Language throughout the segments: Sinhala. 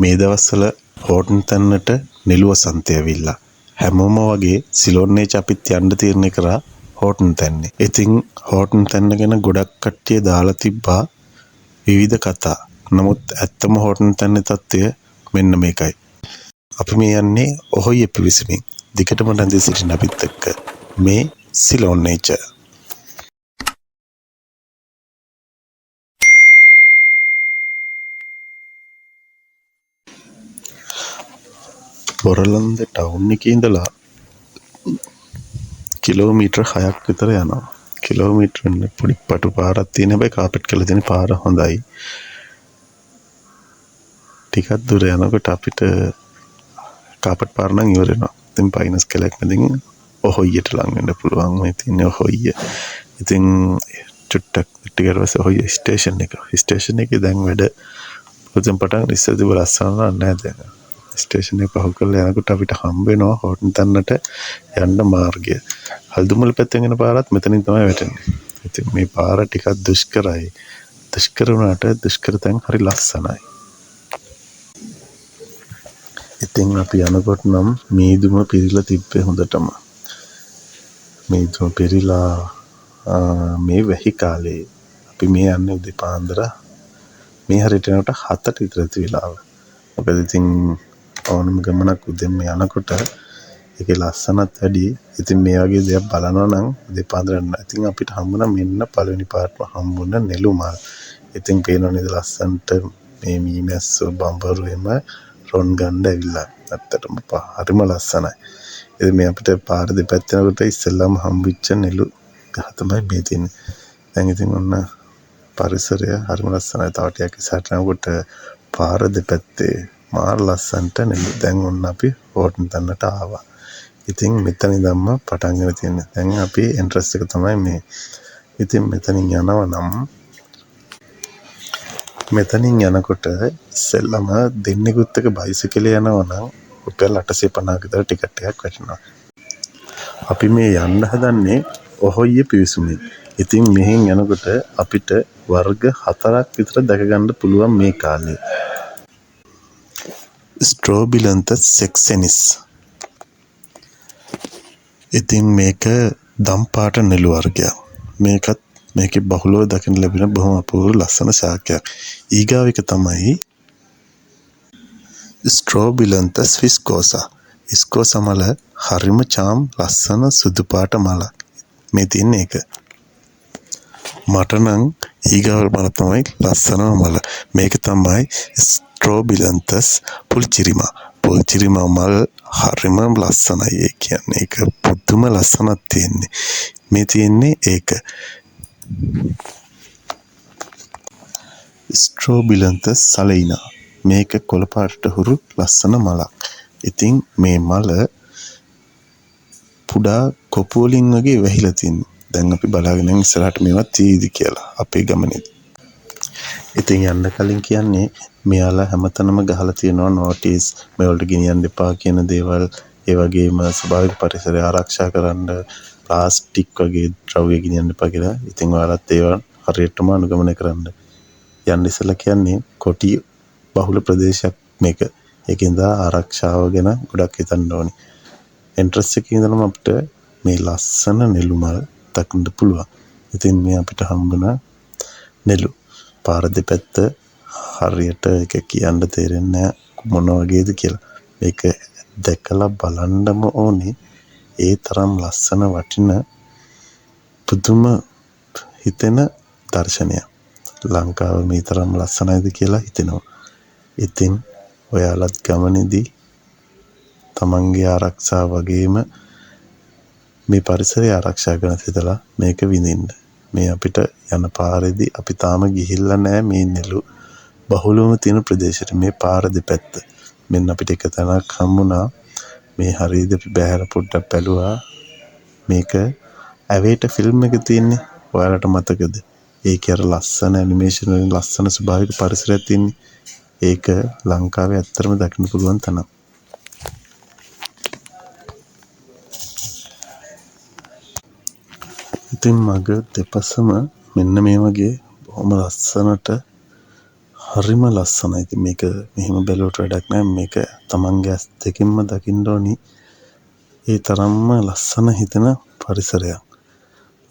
මේ දවස්වල හෝටන් තැන්නට නිලුව සන්තය ඇවිල්ලා. හැමෝම වගේ සිලෝන්නේච අපිත් යන්න තීරණය කරා හෝටන් තැන්නේ. ඉතින් හෝටන් තැන්න ගැන ගොඩක් කට්ටිය දාලා තිබ්බා විවිධ කතා. නමුත් ඇත්තම හෝටන් තැන්නේ තත්ත්වය මෙන්න මේකයි. අපි මේ යන්නේ ඔහොය පිවිසමින්. දිගටම රැඳී සිටින අපිත් එක්ක මේ සිලෝන්නේච. බොරලන්ද ටවුන් එකේ ඉඳලා කිලෝමීටර් 6ක් විතර යනවා. කිලෝමීටර් වෙන්න පොඩි පටු පාරක් තියෙන හැබැයි කාපට් කරලා තියෙන පාර හොඳයි. ටිකක් දුර යනකොට අපිට කාපට් පාර නම් ඉවර වෙනවා. ඉතින් පයින්ස් කැලක් මැදින් ඔහොයියට ලං වෙන්න පුළුවන්. මේ තියෙන ඔහොයිය. ඉතින් චුට්ටක් ටිකට පස්සේ ඔහොයිය ස්ටේෂන් එක. ස්ටේෂන් එකේ දැන් වැඩ පුතෙන් පටන් ඉස්සර තිබ්බ ලස්සන නැහැ දැන්. ස්ටේෂන් එක පහු කරලා යනකොට අපිට හම්බ වෙනවා හෝටන් තැන්නට යන්න මාර්ගය. හල්දුමල පැත්තෙන් යන පාරත් මෙතනින් තමයි වැටෙන්නේ. ඉතින් මේ පාර ටිකක් දුෂ්කරයි. දුෂ්කර වුණාට දුෂ්කර තැන් හරි ලස්සනයි. ඉතින් අපි යනකොට නම් මීදුම පිරීලා තිබ්බේ හොඳටම. මීදුම පිරීලා මේ වැහි කාලේ අපි මේ යන්නේ උදේ පාන්දර මේ හරියට යනකොට 7ට විතර ඇති වෙලාව. මොකද ඉතින් ඕනම ගමනක් උදෙන්ම යනකොට ඒකේ ලස්සනත් වැඩි. ඉතින් මේ වගේ දේවල් බලනවා නම් උදේ පාන්දර යන්න. ඉතින් අපිට හම්බුණා මෙන්න පළවෙනි පාර්ට්ම හම්බුණ නෙළුමල්. ඉතින් පේනවා නේද ලස්සන්ට මේ මීමැස්සෝ බඹරු එම රොන් ගන්න ඇවිල්ලා. ඇත්තටම හරිම ලස්සනයි. ඉතින් මේ අපිට පාර දෙපැත්තේ යනකොට ඉස්සෙල්ලාම හම්බෙච්ච නෙළු ගහ තමයි මේ තියෙන්නේ. දැන් ඉතින් ඔන්න පරිසරය හරිම ලස්සනයි. තව ටිකක් ඉස්සරහට යනකොට පාර දෙපැත්තේ මාර ලස්සන්ට නෙළු. දැන් ඔන්න අපි හෝටන් තැන්නට ආවා. ඉතින් මෙතන ඉඳන්ම පටන් ගන්න තියෙන්නේ. දැන් අපි එන්ට්‍රස් එක තමයි මේ. ඉතින් මෙතනින් යනවා නම් මෙතනින් යනකොට ඉස්සෙල්ලම දෙන්නෙකුත් එක බයිසිකලේ යනවා නම් රුපියල් 850 විතර ටිකට් එකක් වැටෙනවා. අපි මේ යන්න හදන්නේ ඔහොයිය පිවිසුමෙන්. ඉතින් මෙහෙන් යනකොට අපිට වර්ග 4ක් විතර දැක ගන්න පුළුවන් මේ කාලේ. ස්ට්‍රෝබිලන්තස් සෙක්සෙනිස්. ඉතින් මේක දම් පාට නෙළු වර්ගයක්. මේකේ බහුලව දකින්න ලැබෙන බොහොම අපූර්ව ලස්සන ශාකයක්. ඊගාව එක තමයි ස්ට්‍රෝබිලන්තස් විස්කෝසා. විස්කෝසා මල හරිම චාම් ලස්සන සුදු පාට මලක්. මේ තියෙන එක. මට නම් ඊගාව මල තමයි ලස්සනම මල. මේක තමයි ස්ට්‍රෝබිලන්තස් පුල්චිරිමා. පුල්චිරිමා මල් හරිම ලස්සනයි. ඒ කියන්නේ ඒක පුදුම ලස්සනක් තියෙන්නේ. මේ තියෙන්නේ ඒක. ස්ට්‍රෝබිලන්තස් සලයිනා. මේක කොළ පාටට හුරු ලස්සන මලක්. ඉතින් මේ මල පුඩා කොපු වලින් වගේ වැහිලා තියෙනවා. දැන් අපි බලාගෙන ඉස්සරහට මේවා තීදි කියලා අපේ ගමනේ. ඉතින් යන්න කලින් කියන්නේ මෙයාලා හැමතැනම ගහලා තියෙනවා නෝටිස් මේවලට ගෙනියන්න එපා කියන දේවල්. ඒ වගේම ස්වභාවික පරිසරය ආරක්ෂා කරන්න ප්ලාස්ටික් වගේ ද්‍රව්‍ය ගෙනියන්න එපා කියලා. ඉතින් ඔයාලත් ඒවා හරියටම අනුගමනය කරන්න. යන්න ඉස්සෙල්ලා කියන්නේ කොටි බහුල ප්‍රදේශයක් මේක. ඒකෙන්ද ආරක්ෂාව ගැන ගොඩක් හිතන්න ඕනේ. එන්ට්‍රස් එකේ ඉඳලම අපිට මේ ලස්සන නෙළුමල් දකින්න පුළුවන්. ඉතින් මේ අපිට හම්බුණ නෙළු පාර දෙපැත්ත හරියට එක කියන්න තේරෙන්නේ මොන වගේද කියලා. මේක දැකලා බලන්නම ඕනේ. ඒ තරම් ලස්සන වටින පුදුම හිතෙන දර්ශනයක්. ලංකාව මේ තරම් ලස්සනයිද කියලා හිතෙනවා. ඉතින් ඔයාලත් ගමනේදී තමන්ගේ ආරක්ෂාව වගේම මේ පරිසරය ආරක්ෂා කරන හිතලා මේක විඳින්න. මේ අපිට යන පාරේදී අපි තාම ගිහිල්ලා නැහැ මේ නෙළු බහුලවම තියෙන ප්‍රදේශෙට. මේ පාර දෙපැත්ත. මෙන්න අපිට එක තැනක් හම්බුණා. මේ හරියද අපි බෑර පොඩ්ඩක් බැලුවා. මේක ඇවේට ෆිල්ම් එක තියෙන්නේ. ඔයාලට මතකද? ඒකේ අර ලස්සන ඇනිමේෂන් වලින් ලස්සන ස්වභාවික පරිසරයක් තියෙන්නේ. ඒක ලංකාවේ ඇත්තටම දකින්න පුළුවන් තැනක්. ඉතින් මග දෙපසම මෙන්න මේ වගේ බොහොම ලස්සනට හරිම ලස්සනයි. ඉතින් මේක මෙහෙම බැලුවට වැඩක් නැහැ. මේක තමන්ගේ ඇස් දෙකින්ම දකින්න ඕනි. ඒ තරම්ම ලස්සන හිතෙන පරිසරයක්.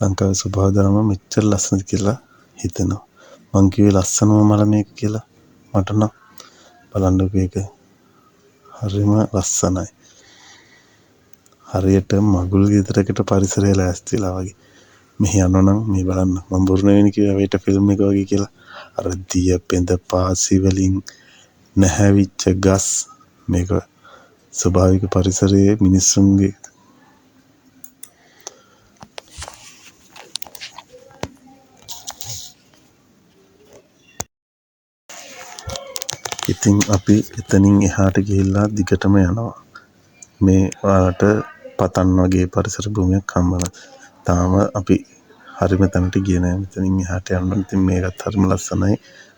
ලංකාවේ ස්වභාව ධර්ම මෙච්චර ලස්සනද කියලා හිතෙනවා. මං කිව්වේ ලස්සනම මල මේක කියලා. මට නම් බලන්නකෝ මේක. හරිම ලස්සනයි. හරියට මගුල් ගෙදරකට පරිසරය ලෑස්තිලා වගේ. මෙහි යනවා නම් මේ බලන්න. මම බුරුණ වෙන කිව්වා වේට ෆිල්ම් එක වගේ කියලා. අර දිය පෙඳ පාසි වලින් නැහැවිච්ච ගස් මේක ස්වභාවික පරිසරයේ මිනිස්සුන්ගේ ඉතින් අපි එතනින් එහාට ගිහිල්ලා දිගටම යනවා. මේ ඔයාලට පතන් වගේ පරිසර භූමියක් හම්බුණා. තාම අපි හරිම තැනට ගියේ නෑ. මෙතනින් එහාට යන්න. ඉතින් මේකත් හරිම ලස්සනයි.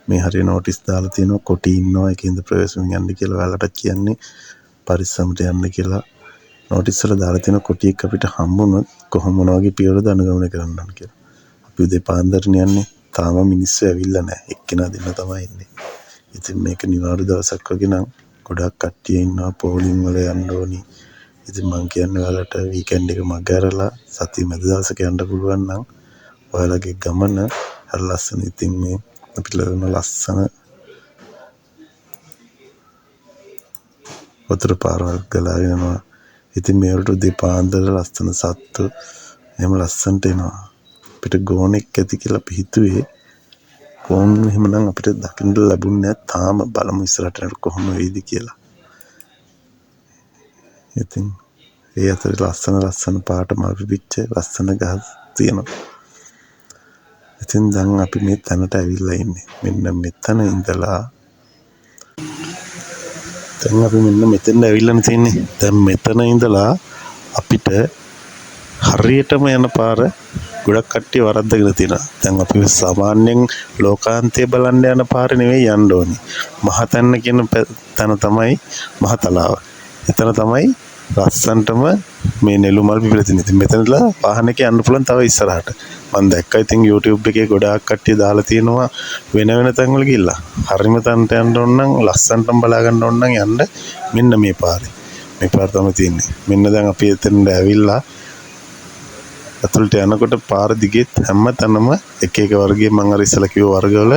මේ හරිය නෝටිස් දාලා තියෙනවා කොටි ඉන්නවා ඒකෙන්ද ප්‍රවේශයෙන් යන්න කියලා. ඔයාලට කියන්නේ පරිස්සමට යන්න කියලා. නෝටිස් වල දාලා තියෙන කොටියක් අපිට හම්බුනොත් කොහොම මොන වගේ පියවරද අනුගමනය කරන්න ඕන කියලා. අපි උදේ පාන්දරනේ යන්නේ. තාම මිනිස්සු ඇවිල්ලා නෑ. එක්කෙනා දෙන්න තමයි ඉන්නේ. ඉතින් මේක නිවාඩු දවසක් වගේ නම් ගොඩක් කට්ටිය ඉන්නවා. පෝලිං වල යන්න ඕනි. ඉතින් මං කියන්නේ ඔයාලට වීකෙන්ඩ් එක මග ඇරලා සතිය මැද දවසක යන්න පුළුවන් නම් ඔයාලගේ ගමන හරි ලස්සන. ඉතින් මේ අපිට ලැබෙන ලස්සන වතුර පාරවල් ගලාගෙන යනවා. ඉතින් මේ වලට උදේ පාන්දර ලස්සන සත්තු එහෙම ලස්සනට එනවා. අපිට ගෝනෙක් ඇති කියලා අපි හිතුවේ. ගෝන් එහෙමනම් අපිට දකින්න ලැබුණේ නැහැ. තාම බලමු ඉස්සරහට යනකොට කොහොම වෙයිද කියලා. ඉතින් ඒ අතර ලස්සන පාට මල් පිපිච්ච ලස්සන ගස් තියෙනවා. ඉතින් දැන් අපි මේ තැනට ඇවිල්ලා ඉන්නේ. මෙන්න මෙතන ඉඳලා දැන් අපි මෙන්න මෙතෙන්ද ඇවිල්ලානේ තියෙන්නේ. දැන් මෙතන ඉඳලා අපිට හරියටම යන පාර ගොඩක් කට්ටිය වරද්දගෙන තියෙනවා. දැන් අපි සාමාන්‍යයෙන් ලෝකාන්තය බලන්න යන පාර නෙවෙයි යන්න ඕනි. මහතැන්න කියන තැන තමයි මහතලාව. එතන තමයි ලස්සන්ටම මේ නෙළුමල් පිපිලා තියෙන්නේ. ඉතින් මෙතනලා වාහනයක යන්න පුළුවන් තව ඉස්සරහට. මම දැක්කා ඉතින් YouTube එකේ ගොඩාක් කට්ටිය දාලා තියෙනවා වෙන තැන් වල ගිහිල්ලා. හරිම තැනට යන්න ඕන නම් ලස්සන්ටම බලා ගන්න ඕන නම් යන්න මෙන්න මේ පාරේ. මේ පාර තමයි තියෙන්නේ. මෙන්න දැන් අපි එතනට ඇවිල්ලා අතුලට යනකොට පාර දිගෙත් හැම තැනම එක වර්ගයේ මම අර ඉස්සලා කිව්ව වර්ගවල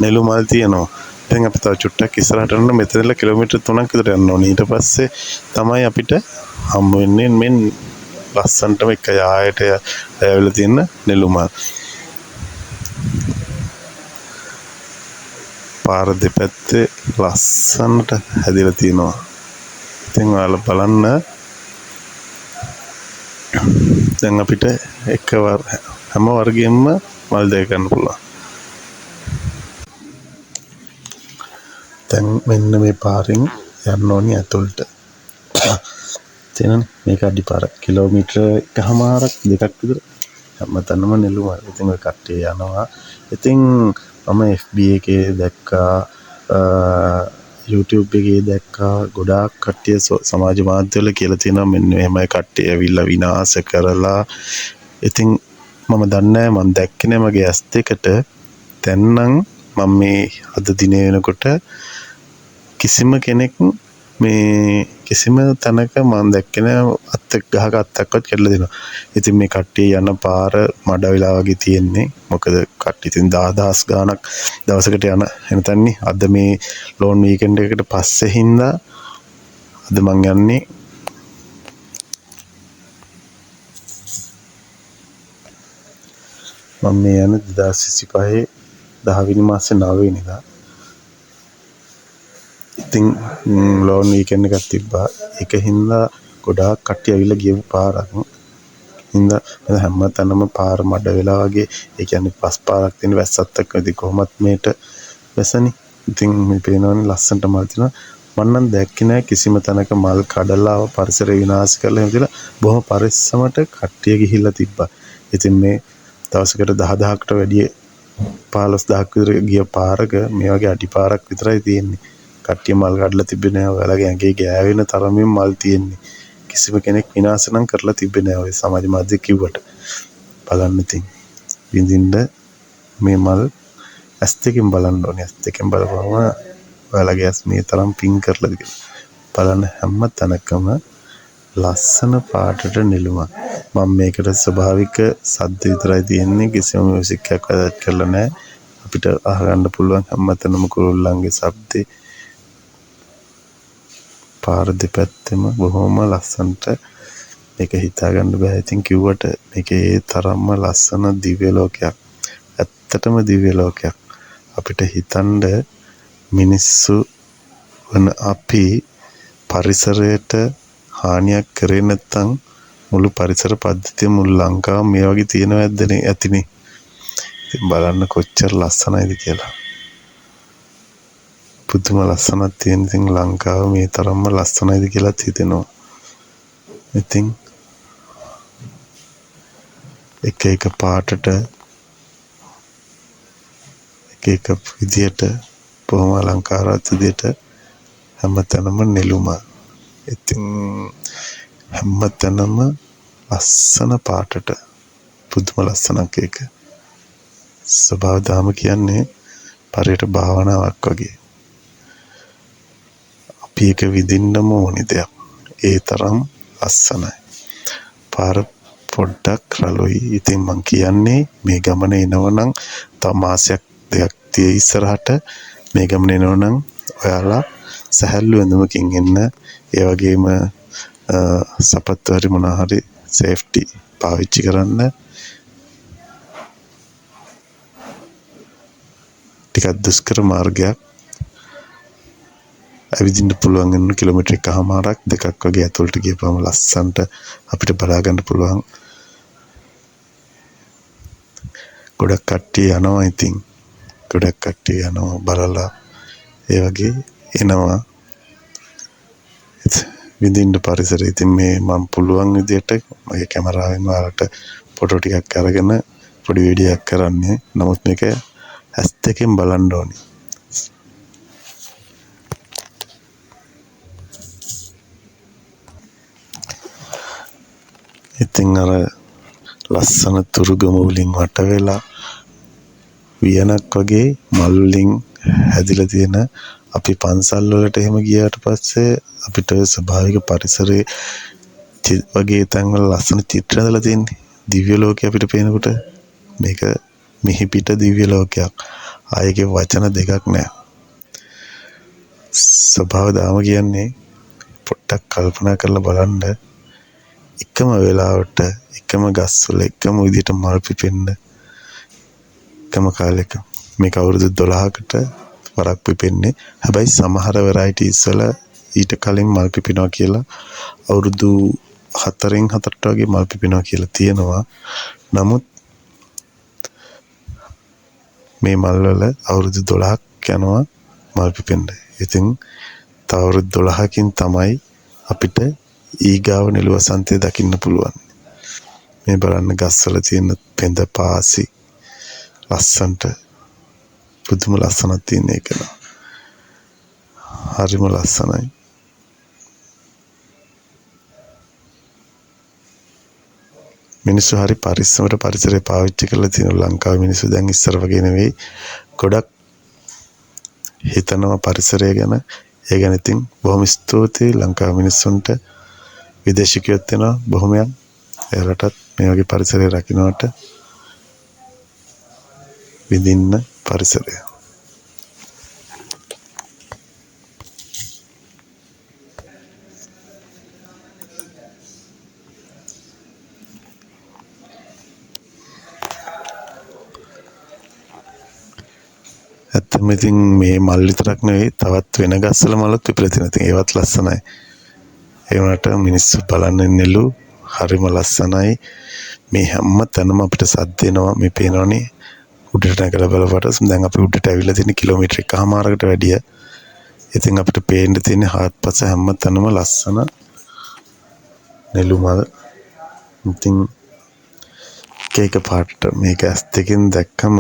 නෙළුමල් තියෙනවා. දැන් අපි තව චුට්ටක් ඉස්සරහට යන්න මෙතනලා කිලෝමීටර් 3ක් විතර යන්න ඕනේ. ඊට පස්සේ තමයි අපිට හම්බ වෙන්නේ මෙන් ලස්සන්ටම එක යායට ඇවිල්ලා තියෙන නෙළුමල්. පාර දෙපැත්තේ ලස්සනට හැදිලා තියෙනවා. ඉතින් ඔයාලා බලන්න දැන් අපිට හැම වර්ගයෙන්ම මල් දෙක ගන්න පුළුවන්. දැන් මෙන්න මේ පාරෙන් යන්න ඕනි ඇතුළට. තේරෙනවනේ මේක අඩිපාරක්. කිලෝමීටර 1.5ක් 2ක් විතර හැමතැනම නෙළුමල්. ඉතින් ඔය කට්ටිය යනවා. ඉතින් මම FB එකේ දැක්කා YouTube එකේ දැක්කා ගොඩාක් කට්ටිය සමාජ මාධ්‍යවල කියලා තියෙනවා මෙන්න එහෙමයි කට්ටිය ඇවිල්ලා විනාශ කරලා. ඉතින් මම දන්නේ මම දැක්කේ නෑ මගේ ඇස් දෙකට. දැන් නම් මම මේ අද දිනේ වෙනකොට කිසිම කෙනෙක් මේ කිසිම තැනක මම දැක්කේ නෑ ගහක අත්තක්වත් කැඩලා දෙනවා. ඉතින් මේ කට්ටිය යන පාර මඩ වෙලා වගේ තියෙන්නේ. මොකද කට්ටිය ඉතින් 10000 ගාණක් දවසකට යන තැන්නේ. අද මේ ලෝන් වීකෙන්ඩ් එකකට පස්සේ හින්දා අද මං යන්නේ මම මේ යන 2025 10 වෙනි මාසේ 9 වෙනිදා. ඉතින් ලෝන් වීකෙන්ඩ් එකක් තිබ්බා. ඒක හින්දා ගොඩාක් කට්ටිය ඇවිල්ලා ගියපු පාරක්. හින්දා හැම තැනම පාර මඩ වෙලා වගේ. ඒ කියන්නේ පස් පාරක් තියෙන වැස්සත් එක්ක ඉතින් කොහොමත් මේට වැසනේ. ඉතින් මේ පේනවනේ ලස්සනට මල් තියෙනවා. මම නම් දැක්කේ නෑ කිසිම තැනක මල් කඩලා පරිසරය විනාශ කරලා එහෙම කියලා. බොහොම පරිස්සමට කට්ටිය ගිහිල්ලා තිබ්බා. ඉතින් මේ දවසකට 10000කට වැඩිය 15000ක් විතර ගිය පාරක මේ වගේ අඩි පාරක් විතරයි තියෙන්නේ. කට්ටිය මල් කඩලා තිබෙන්නේ නෑ. ඔයාලගේ ඇඟේ ගෑවෙන තරමින් මල් තියෙන්නේ. කිසිම කෙනෙක් විනාශ නම් කරලා තිබෙන්නේ නෑ. ඔය සමාජ මාධ්‍ය කිව්වට බලන්න ඉතින් විඳින්න මේ මල් ඇස් දෙකෙන් බලන්න ඕනේ. ඇස් දෙකෙන් බලපුවම ඔයාලගේ ඇස් මේ තරම් පිං කරලාද කියලා. බලන්න හැම තැනකම ලස්සන පාටට නිලුමක්. මම මේකට ස්වභාවික සද්ද විතරයි තියෙන්නේ. කිසිම මියුසික් එකක් වැඩ කරලා නැහැ. අපිට අහගන්න පුළුවන් හැමතැනම කුරුල්ලන්ගේ ශබ්දේ. පාර දෙපැත්තෙම බොහොම ලස්සනට මේක හිතා ගන්න බෑ. ඉතින් කිව්වට මේකේ ඒ තරම්ම ලස්සන දිව්‍ය ලෝකයක්. ඇත්තටම දිව්‍ය ලෝකයක්. අපිට හිතන්න මිනිස්සු වන අපි පරිසරයට හානියක් කරේ නැත්නම් මුළු පරිසර පද්ධතිය මුළු ලංකාව මේ වගේ තියෙනව ඇද්දනේ ඇතිනේ. ඉතින් බලන්න කොච්චර ලස්සනයිද කියලා. පුදුම ලස්සනක් තියෙන ඉතින් ලංකාව මේ තරම්ම ලස්සනයිද කියලා හිතෙනවා. ඉතින් එක පාටට එක විදියට බොහොම අලංකාරවත් විදියට හැමතැනම නෙළුම. ඉතින් හැමතැනම ලස්සන පාටට පුදුම ලස්සනක් ඒක. ස්වභාව ධර්ම කියන්නේ පරියට භාවනාවක් වගේ. අපි ඒක විඳින්නම ඕනි දෙයක්. ඒ තරම් ලස්සනයි. පාර පොඩ්ඩක් රළුයි. ඉතින් මං කියන්නේ මේ ගමන එනවනම් තව මාසයක් දෙකක් තිය ඉස්සරහට මේ ගමන එනවනම් ඔයාලා සැහැල්ලු ඇඳුමකින් එන්න. ඒ වගේම සපත්තු හරි මොනවා හරි සේෆ්ටි පාවිච්චි කරන්න. ටිකක් දුෂ්කර මාර්ගයක්. ඇවිදින්න පුළුවන් වෙන කිලෝමීටර් එකමාරක් දෙකක් වගේ ඇතුළට ගියපම ලස්සන්ට අපිට බලා ගන්න පුළුවන්. ගොඩක් කට්ටිය යනවා. ඉතින් ගොඩක් කට්ටිය යනවා බලලා ඒ වගේ එනවා විඳින්න පරිසරය. ඉතින් මේ මම පුළුවන් විදියට මගේ කැමරාවෙන් ඔයාලට ෆොටෝ ටිකක් අරගෙන පොඩි වීඩියෝ එකක් කරන්නේ. නමුත් මේක ඇස් දෙකෙන් බලන්න ඕනේ. ඉතින් අර ලස්සන තුරුගම වලින් වට වෙලා වියනක් වගේ මල් වලින් හැදිලා තියෙන අපි පන්සල් වලට එහෙම ගියාට පස්සේ අපිට ස්වභාවික පරිසරයේ වගේ තැන්වල ලස්සන චිත්‍ර හදලා තියෙන්නේ. දිව්‍ය ලෝකේ අපිට පේනකොට මේක මිහි පිට දිව්‍ය ලෝකයක්. ආයේ වචන දෙකක් නෑ. ස්වභාව ධාම කියන්නේ පොට්ටක් කල්පනා කරලා බලන්න. එකම වෙලාවට එකම ගස්වල එකම විදිහට මල් පිපෙන්න එකම කාලෙක මේක අවුරුදු 12කට වරක් පිපෙන්නේ. හැබැයි සමහර වෙරයිටිස් වල ඊට කලින් මල් පිපෙනවා කියලා අවුරුදු 4න් 7ට වගේ මල් පිපෙනවා කියලා තියෙනවා. නමුත් මේ මල් වල අවුරුදු 12ක් යනවා මල් පිපෙන්න. ඉතින් තව අවුරුදු 12කින් තමයි අපිට ඊගාව නිල වසන්තය දකින්න පුළුවන්. මේ බලන්න ගස්වල තියෙන පෙඳ පාසි ලස්සන්ට පුදුම ලස්සනක් තියෙන එක න ะ. හරිම ලස්සනයි. මිනිස්සු හරි පරිස්සමට පරිසරය පාවිච්චි කරලා තියෙන ලංකාවේ මිනිස්සු දැන් ඉස්සර වගේ නෙවෙයි. ගොඩක් හිතනවා පරිසරය ගැන. ඒ ගැන ඉතින් බොහොම ස්තුතියි ලංකාවේ මිනිස්සුන්ට. විදේශිකයොත් වෙනවා බොහොමයක්. එයාලටත් මේ වගේ පරිසරය රකින්නට විඳින්න පරිසරය. ඇත්තම ඉතින් මේ මල් විතරක් නෙවෙයි තවත් වෙන ගස්වල මලත් පිපිලා තියෙනවා. ඉතින් ඒවත් ලස්සනයි. ඒ වුණාට මිනිස්සු බලන්න නෙලු හරිම ලස්සනයි. මේ හැම තැනම අපිට සද්ද එනවා. මේ පේනවනේ උඩට නැගලා බලපුවට දැන් අපි උඩට ඇවිල්ලා තියෙන කිලෝමීටර් එකමාරකට වැඩිය. ඉතින් අපිට පේන්න තියෙන හාත්පස හැම තැනම ලස්සන නෙළු මල්. ඉතින් කේක පාට මේක ඇස් දෙකෙන් දැක්කම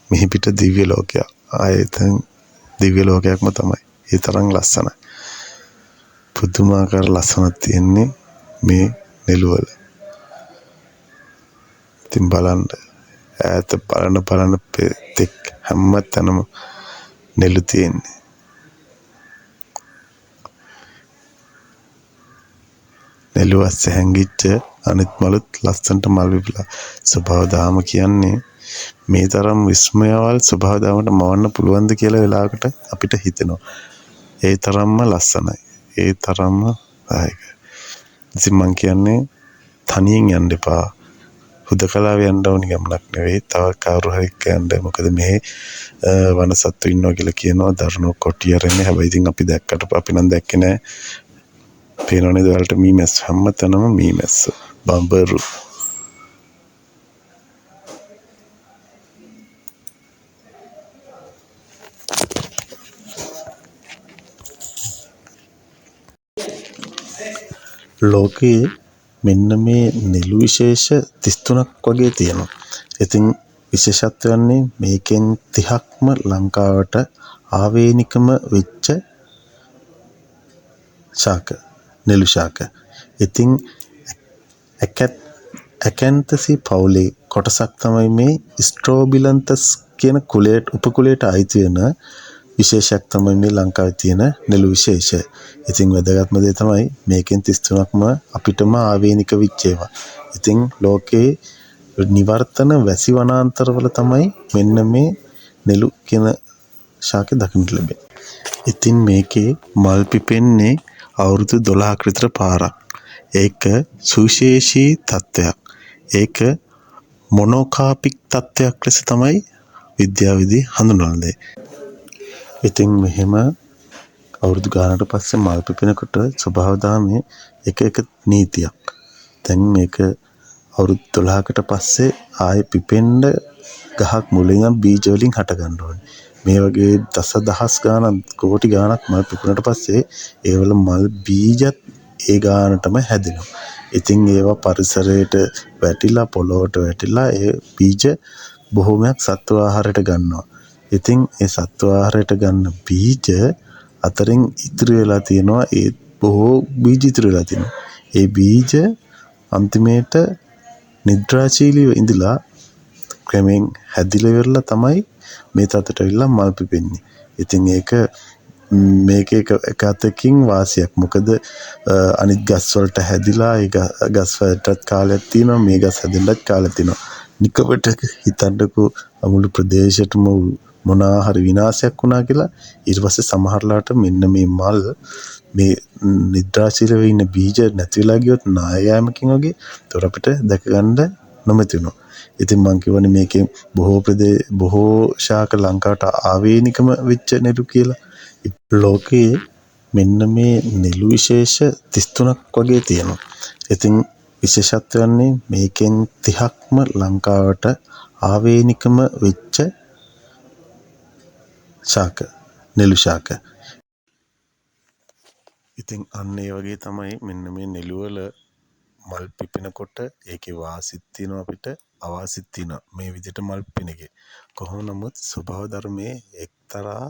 මිහි පිට දිව්‍ය ලෝකයක්. ආයෙත් දිව්‍ය ලෝකයක්ම තමයි. ඒ තරම් ලස්සනයි. පුදුමාකාර ලස්සනක් තියෙන්නේ මේ නෙළු වල. ඉතින් බලන්න ඈත බලන තෙක් හැම තැනම නෙළු තියෙන්නේ. නෙළු අස්සේ හැංගිච්ච අනිත් මලුත් ලස්සනට මල් විපිලා. ස්වභාව දහම කියන්නේ මේ තරම් විස්මයවල් ස්වභාව දහමට මවන්න පුළුවන්ද කියලා වෙලාවකට අපිට හිතෙනවා. ඒ තරම්ම ලස්සනයි. ඒ තරම්ම දායකයි. ඉතින් මං කියන්නේ තනියෙන් යන්න එපා. හුදකලාව යන්න ඕනි ගමනක් නෙවෙයි. තව කවුරු හරි යන්න. මොකද මේ වනසත්තු ඉන්නවා කියලා කියනවා. දරුණු කොටි අරන්නේ. හැබැයි ඉතින් අපි දැක්කට අපි නම් දැක්කේ නෑ. පේනවනේ ඔයාලට මීමැස්ස හැමතැනම මීමැස්ස. බඹරු. ලෝකයේ මෙන්න මේ නෙළු විශේෂ 33ක් වගේ තියෙනවා. ඉතින් විශේෂත්වය වන්නේ මේකෙන් 30ක්ම ලංකාවට ආවේනිකම වෙච්ච ශාක නෙළු ශාක. ඉතින් ඇකැන්තසි පවුලේ කොටසක් තමයි මේ ස්ට්‍රෝබිලන්තස් කියන කුලයට උපකුලයට අයිති වෙන විශේෂයක් තමයි මේ ලංකාවේ තියෙන නෙළු විශේෂ. ඉතින් වැදගත්ම දේ තමයි මේකෙන් 33ක්ම අපිටම ආවේනික වෙච්ච ඒවා. ඉතින් ලෝකේ නිවර්තන වැසි වනාන්තරවල තමයි මෙන්න මේ නෙළු කියන ශාකය දකින්න ලැබෙන්නේ. ඉතින් මේකේ මල් පිපෙන්නේ අවුරුදු 12ක විතර පාරක්. ඒක සුවිශේෂී තත්ත්වයක්. ඒක මොනෝකාපික් තත්ත්වයක් ලෙස තමයි විද්‍යාවේදී හඳුන්වන්නේ. ඉතින් මෙහෙම අවුරුදු ගානකට පස්සේ මල් පිපෙනකොට ස්වභාව දහමේ එක නීතියක්. දැන් මේක අවුරුදු 12කට පස්සේ ආයෙ පිපෙන්න ගහක් මුලින් බීජ වලින් හට ගන්න ඕනේ. මේ වගේ දසදහස් ගාණක් කෝටි ගාණක් මල් පිපුණට පස්සේ ඒවල මල් බීජත් ඒ ගානටම හැදෙනවා. ඉතින් ඒවා පරිසරයට වැටිලා පොළොවට වැටිලා ඒ බීජ බොහොමයක් සත්ව ආහාරයට ගන්නවා. ඉතින් ඒ සත්ව ආහාරයට ගන්න බීජ අතරින් ඉතුරු වෙලා තියෙනවා ඒ බොහෝ බීජ ඉතුරු වෙලා තියෙනවා. ඒ බීජ අන්තිමේට නිද්‍රාශීලීව ඉඳලා ක්‍රමෙන් හැදිලා ඉවරලා තමයි මේ තත්ත්වයට ඇවිල්ලා මල් පිපෙන්නේ. ඉතින් මේක එක අතකින් වාසියක්. මොකද අනිත් ගස් වලට හැදිලා ඒ ගස් වලටත් කාලයක් තියෙනවා. මේ ගස් හැදෙන්නත් කාලයක් තියෙනවා. නිකවට හිතන්නකෝ අමුළු ප්‍රදේශයටම මොනවා හරි විනාශයක් වුණා කියලා. ඊට පස්සේ සමහරලාට මෙන්න මේ මල් මේ නිද්‍රාශීලව ඉන්න බීජ නැති වෙලා ගියොත් නායෑමකින් වගේ ඒතර අපිට දැක ගන්න නොමැති වෙනවා. ඉතින් මං කියවනේ මේකේ බොහෝ ශාක ලංකාවට ආවේනිකම වෙච්ච නෙළු කියලා. ලෝකයේ මෙන්න මේ නෙළු විශේෂ 33ක් වගේ තියෙනවා. ඉතින් විශේෂත්වය වන්නේ මේකෙන් 30ක්ම ලංකාවට ආවේනිකම වෙච්ච ශාක නෙළු ශාක. ඉතින් අන්න ඒ වගේ තමයි මෙන්න මේ නෙළු වල මල් පිපෙනකොට ඒකේ වාසිත් තියෙනවා අපිට අවාසිත් තියෙනවා. මේ විදිහට මල් පිපෙන එකේ. කොහොම නමුත් ස්වභාව ධර්මයේ එක්තරා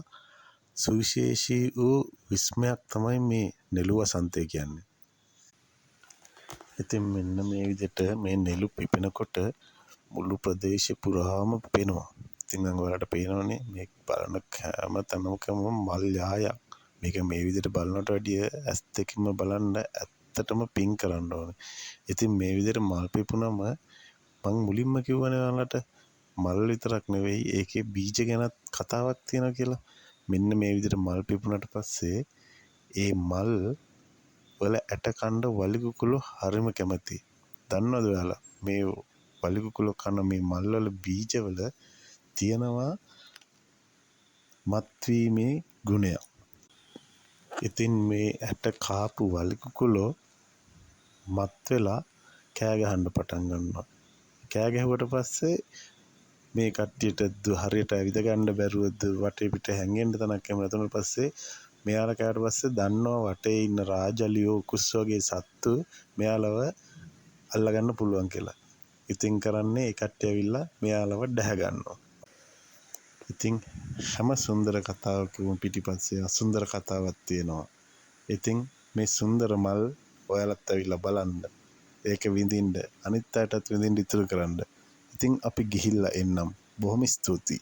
සුවිශේෂී වූ විස්මයක් තමයි මේ නෙළු වසන්තය කියන්නේ. ඉතින් මෙන්න මේ විදිහට මේ නෙළු පිපෙනකොට මුළු ප්‍රදේශය පුරාම පිපෙනවා. ඉතින් නම් ඔයාලට පේනවනේ මේ බලන හැම තැනකම මල් යායක්. මේක මේ විදිහට බලනට වැඩිය ඇස් දෙකම බලන්න ඇත්තටම පින් කරන්න ඕනේ. ඉතින් මේ විදිහට මල් පිපුණම මං මුලින්ම කිව්වනේ ඔයාලට මල් විතරක් නෙවෙයි ඒකේ බීජ ගැනත් කතාවක් තියෙනවා කියලා. මෙන්න මේ විදිහට මල් පිපුණාට පස්සේ ඒ මල් වල ඇට කණ්ඩ වලිගුකුළු හරිම කැමතියි. දන්නවද ඔයාලා මේ වලිගුකුළු කන මේ මල් වල බීජවල තියෙනවා මත්වීමේ ගුණය. ඉතින් මේ ඇට කාපු වලිගුකුළු මත් වෙලා කෑ ගහන්න පටන් ගන්නවා. කෑ ගැහුවට පස්සේ මේ කට්ටියට හරියට ඇවිද ගන්න බැරුවද වටේ පිට හැංගෙන්න තනක් එම නැතුණු පස්සේ මෙයාලා කෑවට පස්සේ දන්නවා වටේ ඉන්න රාජලියෝ කුස් වගේ සත්තු මෙයාලව අල්ලගන්න පුළුවන් කියලා. ඉතින් කරන්නේ ඒ කට්ටිය ඇවිල්ලා මෙයාලව ඩැහ ගන්නවා. ඉතින් හැම සුන්දර කතාවකම පිටිපස්සේ අසුන්දර කතාවක් තියෙනවා. ඉතින් මේ සුන්දර මල් ඔයාලත් ඇවිල්ලා බලන්න. ඒක විඳින්න අනිත් අයටත් විඳින්න ඉතුරු කරන්න. ඉතින් අපි ගිහිල්ලා එන්නම්. බොහොම ස්තුතියි.